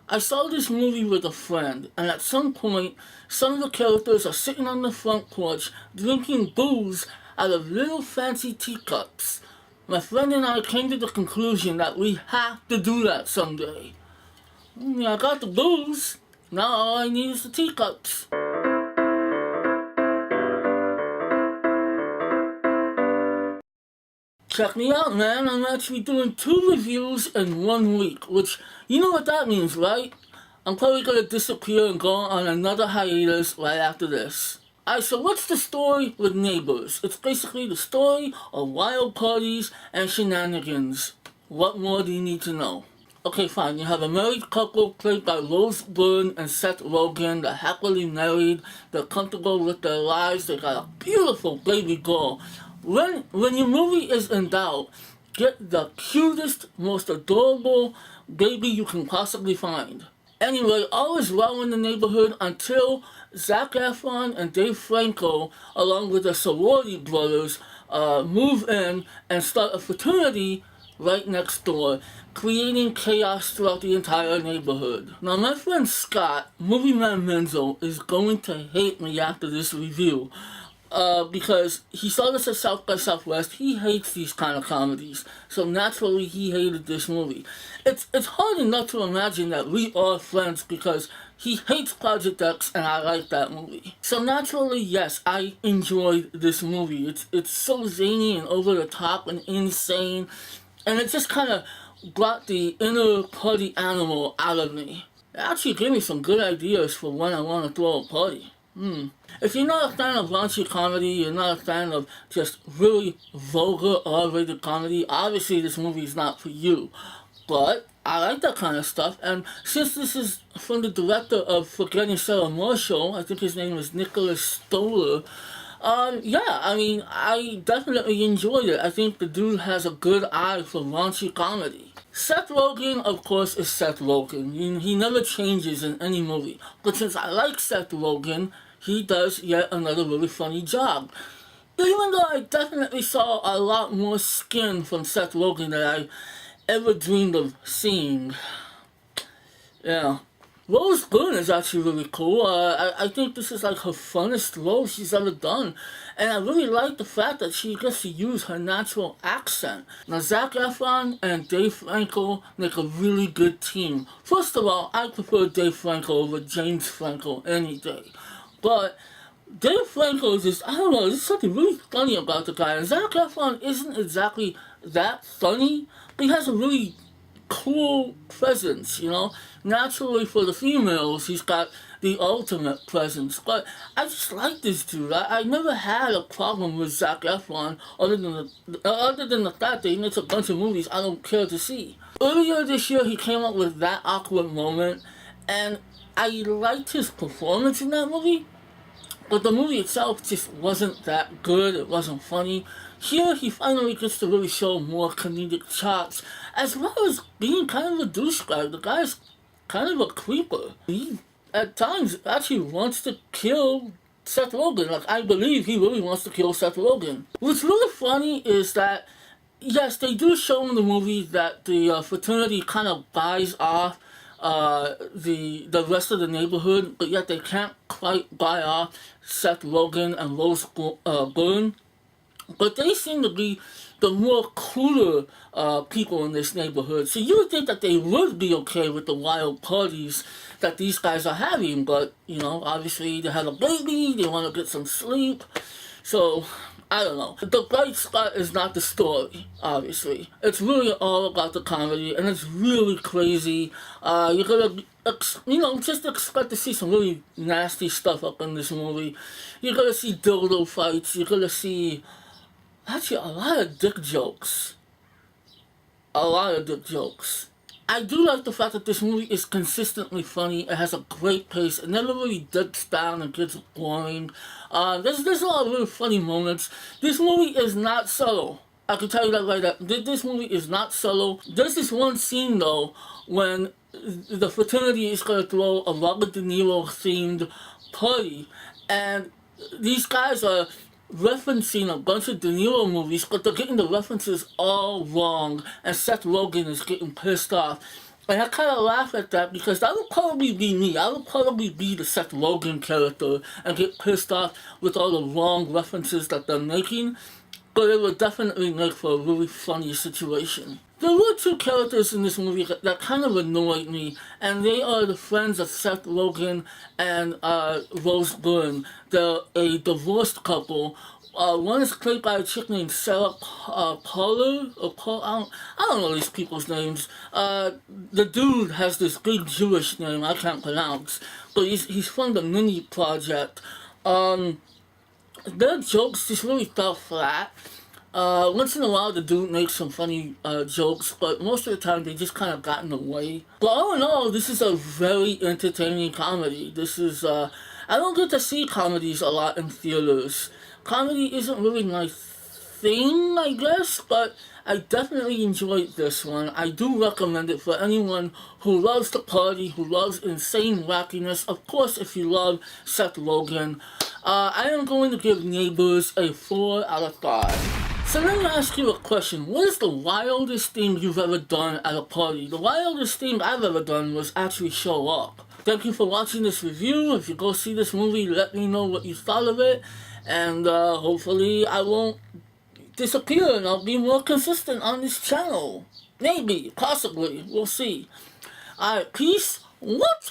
I saw this movie with a friend, and at some point, some of the characters are sitting on the front porch drinking booze out of little fancy teacups. My friend and I came to the conclusion that we have to do that someday. I got the booze. Now all I need is the teacups. Check me out, man. I'm actually doing 2 reviews in 1 week, which, you know what that means, right? I'm probably gonna disappear and go on another hiatus right after this. Alright, so what's the story with Neighbors? It's basically the story of wild parties and shenanigans. What more do you need to know? Okay, fine. You have a married couple played by Rose Byrne and Seth Rogen. They're happily married. They're comfortable with their lives. They got a beautiful baby girl. When your movie is in doubt, get the cutest, most adorable baby you can possibly find. Anyway, all is well in the neighborhood until Zac Efron and Dave Franco, along with their sorority brothers, move in and start a fraternity right next door, creating chaos throughout the entire neighborhood. Now, my friend Scott, Movie Man Menzo, is going to hate me after this review. Because he saw this at South by Southwest. He hates these kind of comedies, so naturally he hated this movie. It's hard enough to imagine that we are friends because he hates Project X and I like that movie. So naturally, yes, I enjoyed this movie. It's so zany and over the top and insane, and it just kind of brought the inner party animal out of me. It actually gave me some good ideas for when I want to throw a party. If you're not a fan of raunchy comedy, you're not a fan of just really vulgar R-rated comedy, obviously this movie is not for you. But I like that kind of stuff, and since this is from the director of Forgetting Sarah Marshall, I think his name is Nicholas Stoller, I definitely enjoyed it. I think the dude has a good eye for raunchy comedy. Seth Rogen, of course, is Seth Rogen. He never changes in any movie. But since I like Seth Rogen, he does yet another really funny job. Even though I definitely saw a lot more skin from Seth Rogen than I ever dreamed of seeing. Yeah. Rose Byrne is actually really cool. I think this is like her funnest role she's ever done. And I really like the fact that she gets to use her natural accent. Now, Zac Efron and Dave Franco make a really good team. First of all, I prefer Dave Franco over James Franco any day. But Dave Franco is just, I don't know, there's something really funny about the guy. And Zac Efron isn't exactly that funny, but he has a really cool presence, Naturally, for the females, he's got the ultimate presence. But I just like this dude. I never had a problem with Zac Efron, other than the fact that he makes a bunch of movies I don't care to see. Earlier this year, he came up with That Awkward Moment, and I liked his performance in that movie. But the movie itself just wasn't that good. It wasn't funny. Here, he finally gets to really show more comedic chops, as well as being kind of a douchebag. The guy's kind of a creeper. He, at times, actually wants to kill Seth Rogen. Like, I believe he really wants to kill Seth Rogen. What's really funny is that, yes, they show in the movie that the fraternity kind of buys off the rest of the neighborhood, but yet they can't quite buy off Seth Rogen and Rose Byrne. But they seem to be the more cooler people in this neighborhood. So you would think that they would be okay with the wild parties that these guys are having, but, obviously they have a baby, they want to get some sleep, so I don't know. The bright spot is not the story, obviously. It's really all about the comedy, and it's really crazy. You're gonna, just expect to see some really nasty stuff up in this movie. You're gonna see dildo fights, you're gonna see, actually, a lot of dick jokes. I do like the fact that this movie is consistently funny. It has a great pace. It never really dips down and gets boring. There's a lot of really funny moments. This movie is not subtle. I can tell you that right now. This movie is not subtle. There's this one scene, though, when the fraternity is going to throw a Robert De Niro-themed party. And these guys are referencing a bunch of De Niro movies, but they're getting the references all wrong, and Seth Rogen is getting pissed off. And I kind of laugh at that because that would probably be me. I would probably be the Seth Rogen character and get pissed off with all the wrong references that they're making. But it would definitely make for a really funny situation. There were two characters in this movie that kind of annoyed me, and they are the friends of Seth Rogen and Rose Byrne. They're a divorced couple. One is played by a chick named Sarah Pollard, or I don't know these people's names. The dude has this big Jewish name I can't pronounce, but he's from the Mini Project. Their jokes just really fell flat. Once in a while, the dude makes some funny jokes, but most of the time they just kind of got in the way. But all in all, this is a very entertaining comedy. I don't get to see comedies a lot in theaters. Comedy isn't really my thing, I guess, but I definitely enjoyed this one. I do recommend it for anyone who loves to party, who loves insane wackiness. Of course, if you love Seth Rogen. I am going to give Neighbors a 4 out of 5. So let me ask you a question. What is the wildest thing you've ever done at a party? The wildest thing I've ever done was actually show up. Thank you for watching this review. If you go see this movie, let me know what you thought of it. And hopefully I won't disappear and I'll be more consistent on this channel. Maybe, possibly, we'll see. Alright, peace. What's